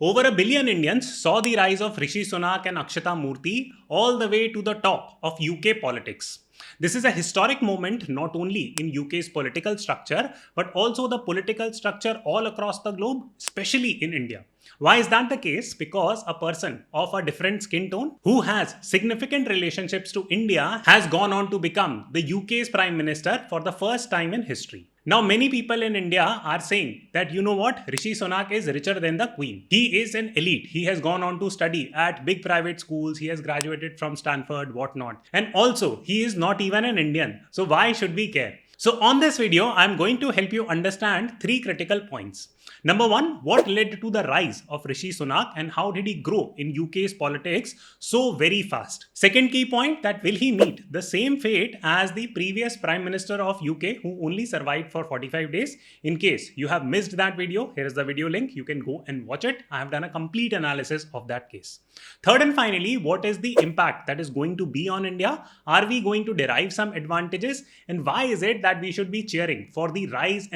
Over a billion Indians saw the rise of Rishi Sunak and Akshata Murthy all the way to the top of UK politics. This is a historic moment not only in UK's political structure but also the political structure all across the globe, especially in India. Why is that the case? Because a person of a different skin tone who has significant relationships to India has gone on to become the UK's Prime Minister for the first time in history. Now, many people in India are saying that, you know what, Rishi Sunak is richer than the Queen. He is an elite. He has gone on to study at big private schools. He has graduated from Stanford, whatnot. And also, he is not even an Indian. So why should we care? So on this video, I'm going to help you understand three critical points. Number one, what led to the rise of Rishi Sunak and how did he grow in UK's politics so very fast? Second key point, that will he meet the same fate as the previous Prime Minister of UK who only survived for 45 days? In case you have missed that video, here is the video link. You can go and watch it. I have done a complete analysis of that case. Third and finally, what is the impact that is going to be on India? Are we going to derive some advantages? And why is it that we should be cheering for the rise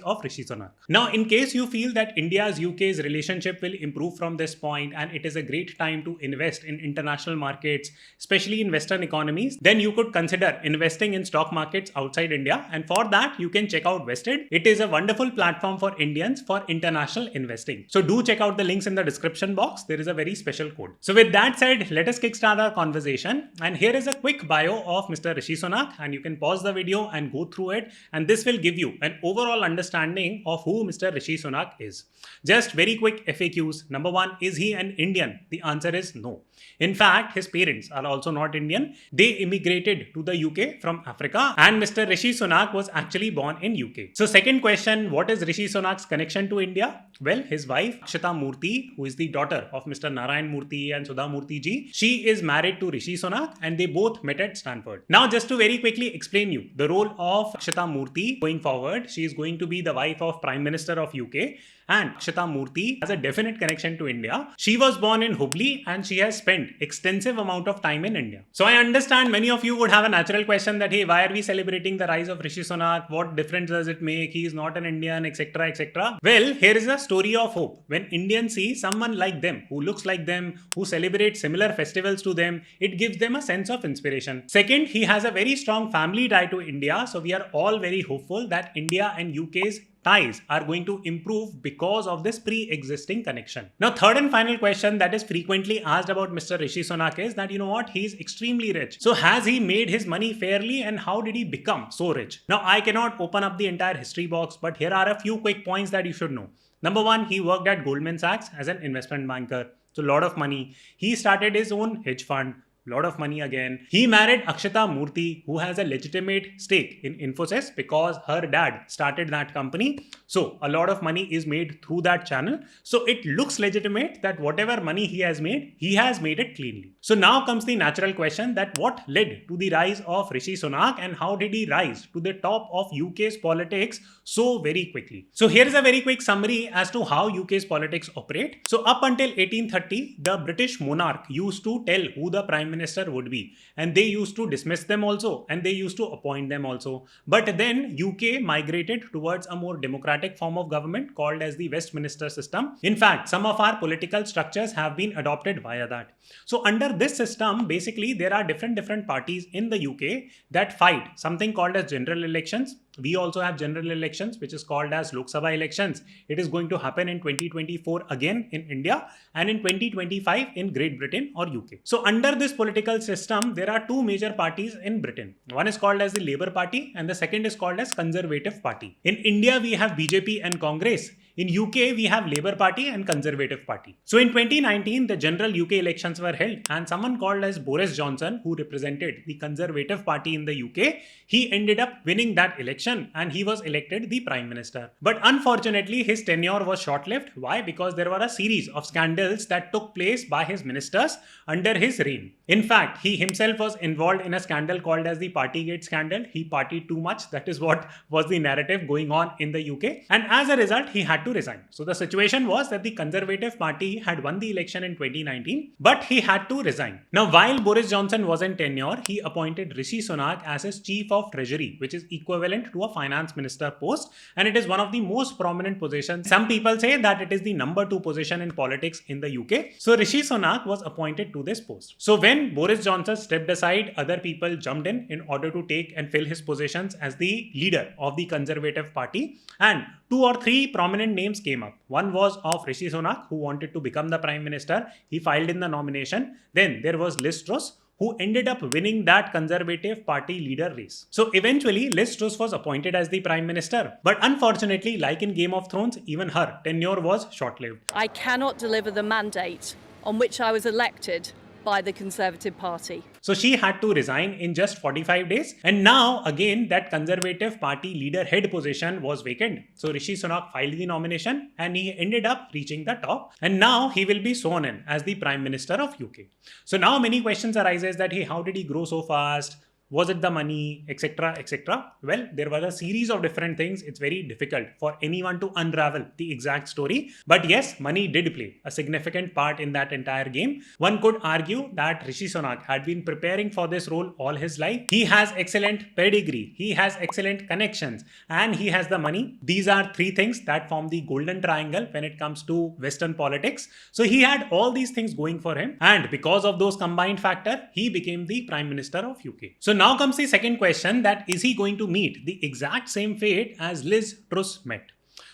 of Rishi Sunak? Now, in case you feel that India's UK's relationship will improve from this point and it is a great time to invest in international markets, especially in Western economies, then you could consider investing in stock markets outside India. And for that, you can check out Vested. It is a wonderful platform for Indians for international investing. So do check out the links in the description box. There is a very special code. So with that said, let us kickstart our conversation. And here is a quick bio of Mr. Rishi Sunak, and you can pause the video and go through it. And this will give you an overall understanding of who Mr. Rishi Sunak is. Just very quick FAQs. Number one, is he an Indian? The answer is no. In fact, his parents are also not Indian. They immigrated to the UK from Africa, and Mr. Rishi Sunak was actually born in UK. So second question, what is Rishi Sunak's connection to India? Well, his wife Akshata Murthy, who is the daughter of Mr. Narayan Murthy and Sudha Murthy ji, she is married to Rishi Sunak and they both met at Stanford. Now, just to very quickly explain you the role of Akshata Murthy going forward, she is going to be the wife of Prime Minister of UK. And Akshata Murthy has a definite connection to India. She was born in Hubli and she has spent extensive amount of time in India. So I understand many of you would have a natural question that, hey, why are we celebrating the rise of Rishi Sunak? What difference does it make? He is not an Indian, etc., etc. Well, here is a story of hope. When Indians see someone like them, who looks like them, who celebrates similar festivals to them, it gives them a sense of inspiration. Second, he has a very strong family tie to India. So we are all very hopeful that India and UK's ties are going to improve because of this pre-existing connection. Now, third and final question that is frequently asked about Mr. Rishi Sunak is that, you know what, he's extremely rich. So has he made his money fairly and how did he become so rich? Now, I cannot open up the entire history box, but here are a few quick points that you should know. Number one, he worked at Goldman Sachs as an investment banker. So a lot of money. He started his own hedge fund. Lot of money again. He married Akshata Murthy, who has a legitimate stake in Infosys because her dad started that company. So a lot of money is made through that channel. So it looks legitimate that whatever money he has made it cleanly. So now comes the natural question that what led to the rise of Rishi Sunak and how did he rise to the top of UK's politics so very quickly? So here is a very quick summary as to how UK's politics operate. So up until 1830, the British monarch used to tell who the Prime Minister would be, and they used to dismiss them also and they used to appoint them also. But then UK migrated towards a more democratic form of government called as the Westminster system. In fact, some of our political structures have been adopted via that. So under this system, basically there are different parties in the UK that fight something called as general elections. We also have general elections, which is called as Lok Sabha elections. It is going to happen in 2024 again in India and in 2025 in Great Britain or UK. So under this political system, there are two major parties in Britain. One is called as the Labour Party and the second is called as Conservative Party. In India, we have BJP and Congress. In UK, we have Labour Party and Conservative Party. So in 2019, the general UK elections were held and someone called as Boris Johnson, who represented the Conservative Party in the UK, he ended up winning that election and he was elected the Prime Minister. But unfortunately, his tenure was short-lived. Why? Because there were a series of scandals that took place by his ministers under his reign. In fact, he himself was involved in a scandal called as the Partygate scandal. He partied too much. That is what was the narrative going on in the UK. And as a result, he had had to resign. So the situation was that the Conservative Party had won the election in 2019, but he had to resign. Now, while Boris Johnson was in tenure, he appointed Rishi Sunak as his Chief of Treasury, which is equivalent to a finance minister post, and it is one of the most prominent positions. Some people say that it is the number 2 position in politics in the UK. So Rishi Sunak was appointed to this post. So when Boris Johnson stepped aside, other people jumped in order to take and fill his positions as the leader of the Conservative Party, and 2 or 3 prominent names came up. One was of Rishi Sunak, who wanted to become the Prime Minister. He filed in the nomination. Then there was Liz Truss, who ended up winning that Conservative Party leader race. So eventually, Liz Truss was appointed as the Prime Minister. But unfortunately, like in Game of Thrones, even her tenure was short-lived. I cannot deliver the mandate on which I was elected by the Conservative Party. So she had to resign in just 45 days. And now again, that Conservative Party leader head position was vacant. So Rishi Sunak filed the nomination and he ended up reaching the top. And now he will be sworn in as the Prime Minister of UK. So now many questions arises that, hey, how did he grow so fast? Was it the money, etc., etc.? Well, there was a series of different things. It's very difficult for anyone to unravel the exact story. But yes, money did play a significant part in that entire game. One could argue that Rishi Sunak had been preparing for this role all his life. He has excellent pedigree, he has excellent connections, and he has the money. These are 3 things that form the golden triangle when it comes to Western politics. So he had all these things going for him. And because of those combined factors, he became the Prime Minister of UK. So now comes the second question, that is he going to meet the exact same fate as Liz Truss met?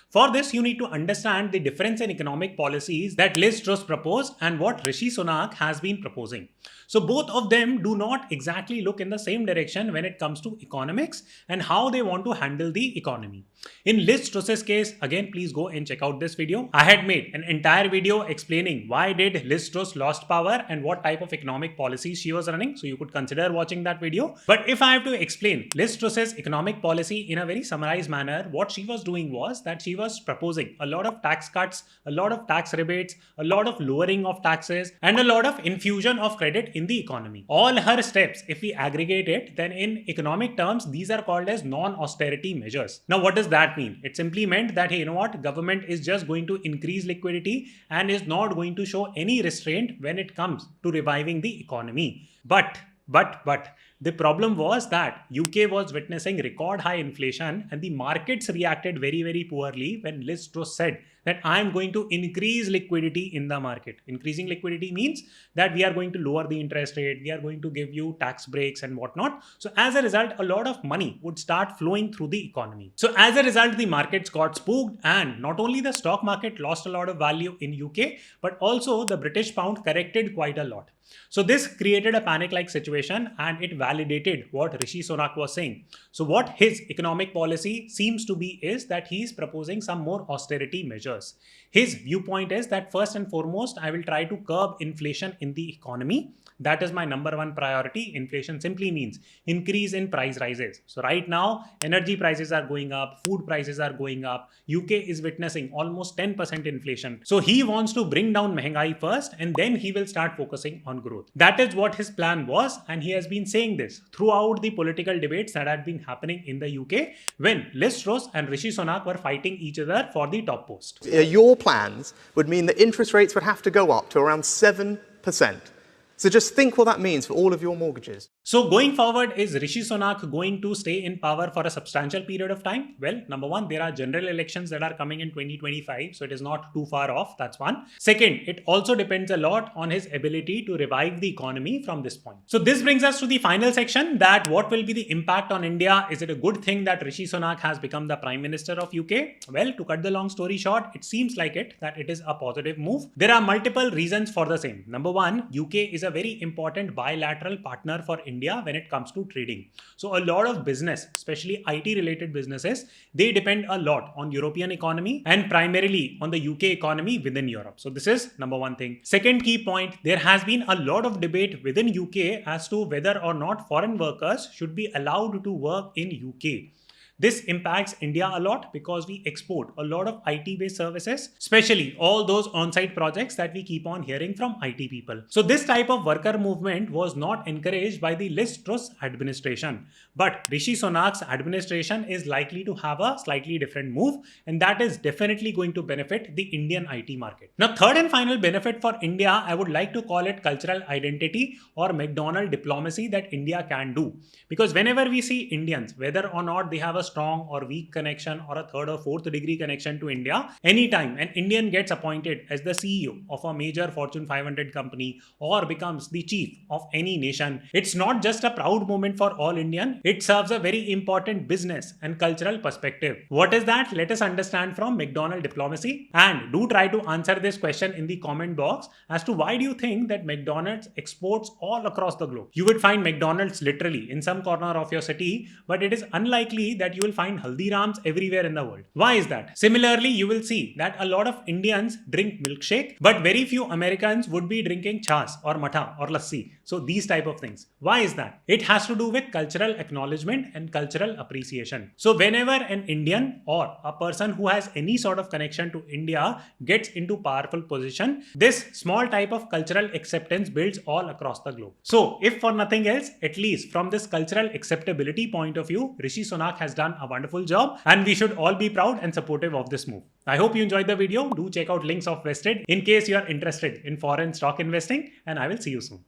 For this, you need to understand the difference in economic policies that Liz Truss proposed and what Rishi Sunak has been proposing. So both of them do not exactly look in the same direction when it comes to economics and how they want to handle the economy. In Liz Truss's case, again, please go and check out this video. I had made an entire video explaining why did Liz Truss lost power and what type of economic policies she was running. So you could consider watching that video. But if I have to explain Liz Truss's economic policy in a very summarized manner, what she was doing was that she was proposing a lot of tax cuts, a lot of tax rebates, a lot of lowering of taxes, and a lot of infusion of credit in the economy. All her steps, if we aggregate it, then in economic terms, these are called as non-austerity measures. Now, what does that mean? It simply meant that, hey, you know what, government is just going to increase liquidity and is not going to show any restraint when it comes to reviving the economy. But the problem was that UK was witnessing record high inflation and the markets reacted very, very poorly when Liz Truss said that I am going to increase liquidity in the market. Increasing liquidity means that we are going to lower the interest rate, we are going to give you tax breaks and whatnot. So as a result, a lot of money would start flowing through the economy. So as a result, the markets got spooked and not only the stock market lost a lot of value in UK, but also the British pound corrected quite a lot. So this created a panic-like situation and it validated what Rishi Sunak was saying. So what his economic policy seems to be is that he is proposing some more austerity measures. His viewpoint is that first and foremost, I will try to curb inflation in the economy. That is my number 1 priority. Inflation simply means increase in price rises. So right now, energy prices are going up, food prices are going up. UK is witnessing almost 10% inflation. So he wants to bring down mehengai first and then he will start focusing on growth. That is what his plan was, and he has been saying this throughout the political debates that had been happening in the UK when Liz Truss and Rishi Sunak were fighting each other for the top post. Your plans would mean that interest rates would have to go up to around 7%. So just think what that means for all of your mortgages. So going forward, is Rishi Sunak going to stay in power for a substantial period of time? Well, number 1, there are general elections that are coming in 2025. So it is not too far off. That's one. Second, it also depends a lot on his ability to revive the economy from this point. So this brings us to the final section, that what will be the impact on India? Is it a good thing that Rishi Sunak has become the Prime Minister of UK? Well, to cut the long story short, it seems like that it is a positive move. There are multiple reasons for the same. Number 1, UK is a very important bilateral partner for India when it comes to trading. So a lot of business, especially IT related businesses, they depend a lot on European economy and primarily on the UK economy within Europe. So this is number 1 thing. Second key point, there has been a lot of debate within UK as to whether or not foreign workers should be allowed to work in UK. This impacts India a lot because we export a lot of IT-based services, especially all those on-site projects that we keep on hearing from IT people. So this type of worker movement was not encouraged by the Liz Truss administration, but Rishi Sunak's administration is likely to have a slightly different move, and that is definitely going to benefit the Indian IT market. Now, third and final benefit for India, I would like to call it cultural identity or McDonald diplomacy that India can do. Because whenever we see Indians, whether or not they have a strong or weak connection or a third or fourth degree connection to India, anytime an Indian gets appointed as the CEO of a major Fortune 500 company or becomes the chief of any nation, it's not just a proud moment for all Indian, it serves a very important business and cultural perspective. What is that? Let us understand from McDonald diplomacy, and do try to answer this question in the comment box as to why do you think that McDonald's exports all across the globe. You would find McDonald's literally in some corner of your city, but it is unlikely that you will find Haldirams everywhere in the world. Why is that? Similarly, you will see that a lot of Indians drink milkshake, but very few Americans would be drinking chas or matha or lassi. So these type of things. Why is that? It has to do with cultural acknowledgement and cultural appreciation. So whenever an Indian or a person who has any sort of connection to India gets into powerful position, this small type of cultural acceptance builds all across the globe. So if for nothing else, at least from this cultural acceptability point of view, Rishi Sunak has done a wonderful job, and we should all be proud and supportive of this move. I hope you enjoyed the video. Do check out links of Vested in case you are interested in foreign stock investing, and I will see you soon.